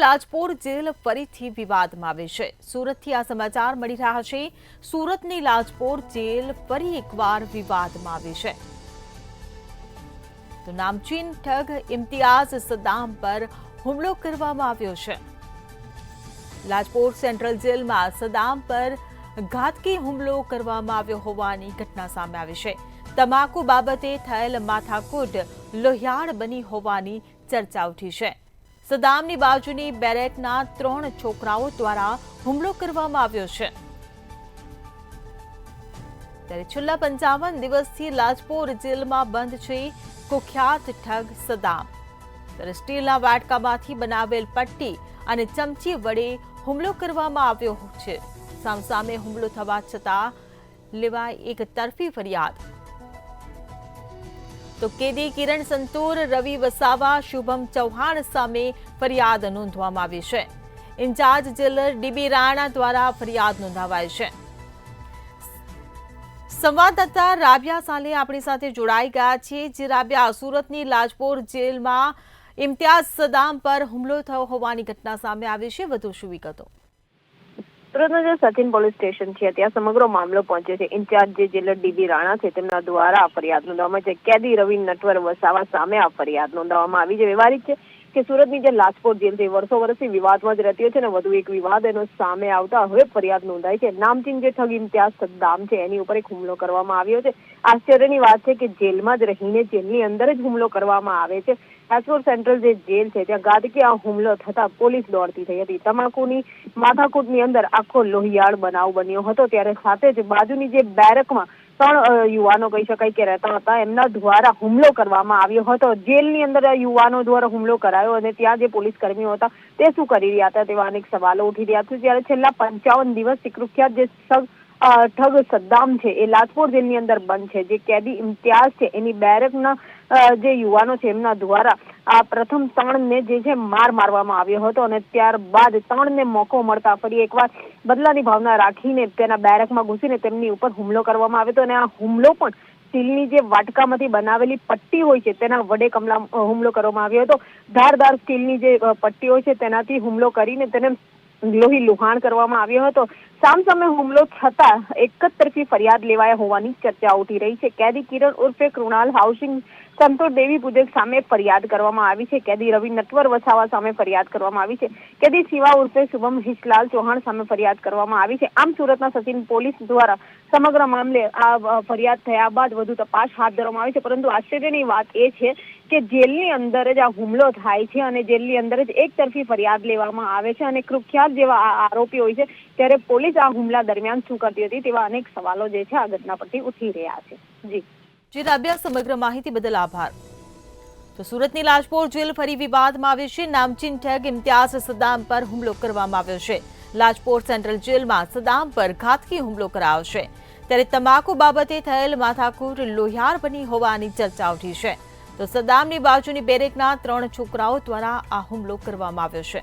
Lajpore jail ફરીથી વિવાદમાં આવી છે। સુરતથી આ સમાચાર મળી રહ્યા છે। સુરતની લાજપોર જેલ ફરી એકવાર વિવાદમાં આવી છે। તો નામચીન ઠગ ઇમ્તિયાઝ સદ્દામ પર હુમલો કરવામાં આવ્યો છે। લાજપોર સેન્ટ્રલ જેલમાં સદ્દામ પર ઘાતકી હુમલો કરવામાં આવ્યો હોવાની ઘટના સામે આવી છે। તમાકુ બાબતે થયેલ માથાકૂટ લોહિયાળ બની હોવાની ચર્ચા ઉઠી છે। સદ્દામની બાજુની બેરેકના 3 છોકરાઓ દ્વારા હુમલો કરવામાં આવ્યો છે। ત્યારે છેલ્લા 55 દિવસથી લાજપોર જેલમાં બંધ છે કુખ્યાત ઠગ સદ્દામ। ત્યારે સ્ટીલના વાટકામાંથી બનાવેલ પટ્ટી અને ચમચી વડે હુમલો કરવામાં આવ્યો છે। સામસામે હુમલો થવા છતાં લેવાઈ એક તરફી ફરિયાદ। તો કેદી કિરણ સંતોર, રવિ વસાવા, શુભમ ચૌહાણ સામે ફરિયાદ નોંધવામાં આવી છે। ઇન્ચાર્જ જેલર ડીબી રાણા દ્વારા ફરિયાદ નોંધાવાઈ છે। સંવાદદાતા રાબિયા સાલે આપણી સાથે જોડાઈ ગયા છે। જે રાબિયા, સુરતની લાજપોર જેલમાં ઇમ્તિયાઝ સદ્દામ પર હુમલો થયો હોવાની ઘટના સામે આવી છે, વધુ શું વિગતો? સુરતના જે સચિન પોલીસ સ્ટેશન છે ત્યાં સમગ્ર મામલો પહોંચ્યો છે। ઇન્ચાર્જ જે જેલર ડીબી રાણા છે તેમના દ્વારા ફરિયાદ નોંધવામાં છે। કેદી રવિ નટવર વસાવા સામે આ ફરિયાદ નોંધવામાં આવી છે। વ્યવહારિક છે કે સુરતની જે લાજપોર જેલ છે વર્ષો વર્ષથી વિવાદમાં જ રહેતી હોય છે ને વધુ એક વિવાદ એનો સામે આવતા હવે ફરિયાદ નોંધાઈ છે। નામચીન જે ઠગ ઇમ્તિયાઝ સદ્દામ છે એની ઉપર એક હુમલો કરવામાં આવ્યો છે। આશ્ચર્યની વાત છે કે જેલમાં જ રહીને જેલની અંદર જ હુમલો કરવામાં આવે છે। લાજપોર સેન્ટ્રલ જે જેલ છે ત્યાં ઘાતકી આ હુમલો થતા પોલીસ દોડતી થઈ હતી। તમાકુની માથાકૂટની અંદર આખો લોહિયાળ બનાવ બન્યો હતો। ત્યારે સાથે જ બાજુની જે બેરકમાં 3 યુવાનો કહી શકાય કે રહેતા હતા એમના દ્વારા હુમલો કરવામાં આવ્યો હતો। જેલની અંદર આ યુવાનો દ્વારા હુમલો કરાયો અને ત્યાં જે પોલીસ કર્મીઓ હતા તે શું કરી રહ્યા હતા તેવા અનેક સવાલો ઉઠી રહ્યા છે। ત્યારે છેલ્લા 55 દિવસથી કુખ્યાત જે ઠગ સદ્દામ છે એ લાજપોર જેલની અંદર બંધ છે। જે કેદી ઇમ્તિયાઝ છે એની બેરકના જે યુવાનો છે એમના દ્વારા આ પ્રથમ 3ને જે છે મારવામાં આવ્યો હતો અને ત્યારબાદ 3ને મોકો મળતા ફરી એકવાર બદલાની ભાવના રાખીને તેના બેરકમાં ઘૂસીને તેમની ઉપર હુમલો કરવામાં આવ્યો હતો। અને આ હુમલો પણ સ્ટીલની જે વાટકામાંથી બનાવેલી પટ્ટી હોય છે તેના વડે હુમલો કરવામાં આવ્યો હતો। ધારદાર સ્ટીલની જે પટ્ટી હોય છે તેનાથી હુમલો કરીને તેને લોહી લુહાણ કરવામાં આવ્યો હતો। સામસામે હુમલો છતાં એક જ તરફી ફરિયાદ લેવાયા હોવાની ચર્ચા ઉઠી રહી છે। કેદી કિરણ ઉર્ફે કૃણાલ હાઉસિંગ સંતોર દેવી પૂજક સામે ફરિયાદ કરવામાં આવી છે। કેદી રવિ નટવર વસાવા સામે ફરિયાદ કરવામાં આવી છે। કેદી શિવા ઉર્ફે શુભમ હિસલાલ ચૌહાણ સામે ફરિયાદ કરવામાં આવી છે। આમ સુરતના સચિન પોલીસ દ્વારા સમગ્ર મામલે આ ફરિયાદ થયા બાદ વધુ તપાસ હાથ ધરવામાં આવી છે। પરંતુ આશ્ચર્યની વાત એ છે કે જેલની અંદર જ આ હુમલો થાય છે અને જેલની અંદર જ એક તરફી ફરિયાદ લેવામાં આવે છે અને કુખ્યાત જેવા આરોપી હોય છે ત્યારે પોલીસ આ હુમલા દરમિયાન શું કરતી હતી તેવા અનેક સવાલો જે છે આ ઘટના પરથી ઉઠી રહ્યા છે। જી રાબિયા, સમગ્ર માહિતી બદલ આભાર। તો સુરતની લાજપોર જેલ ફરી વિવાદમાં આવી છે। નામચીન ઠગ ઇમ્તિયાઝ સદ્દામ પર હુમલો કરવામાં આવ્યો છે। લાજપોર સેન્ટ્રલ જેલમાં સદ્દામ પર ઘાતકી હુમલો કરાયો છે। ત્યારે તમાકુ બાબતે થયેલ માથાકૂટ લોહિયાળ બની હોવાની ચર્ચા ઉઠી છે। તો સદ્દામની બાજુની બેરેકના 3 છોકરાઓ દ્વારા આ હુમલો કરવામાં આવ્યો છે।